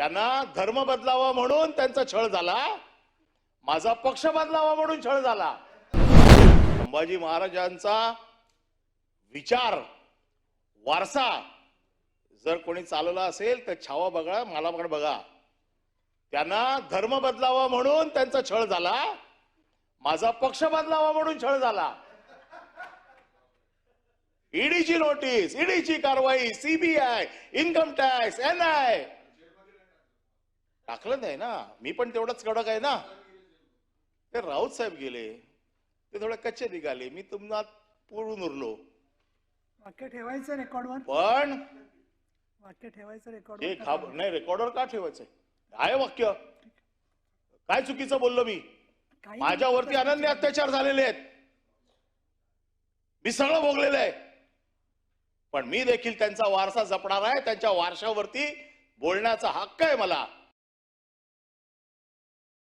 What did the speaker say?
त्यांना धर्म बदलावा म्हणून त्यांचा छळ झाला, माझा पक्ष बदलावा म्हणून छळ झाला. संभाजी महाराजांचा विचार वारसा जर कोणी चालवला असेल तर छावा बघा, मला पण बघा. त्यांना धर्म बदलावा म्हणून त्यांचा छळ झाला, माझा पक्ष बदलावा म्हणून छळ झाला. ईडीची नोटीस, ईडीची कारवाई, सीबीआय, इन्कम टॅक्स, एनआय टाकलं नाही ना. मी पण तेवढंच कडक आहे ना. ते राऊत साहेब गेले, ते थोडे कच्चे निघाले, मी तुम्हाला पुरून उरलो. वाक्य ठेवायचं रेकॉर्डवर, पण वाक्य ठेवायचं हे रेकॉर्डवर. नाही, रेकॉर्डवर का ठेवायचंय? आहे वाक्य. काय चुकीचं बोललो मी? माझ्यावरती अनन्य अत्याचार झालेले आहेत, मी सगळं भोगलेलं आहे. पण मी देखील त्यांचा वारसा जपणार आहे. त्यांच्या वारशावरती बोलण्याचा हक्क आहे मला.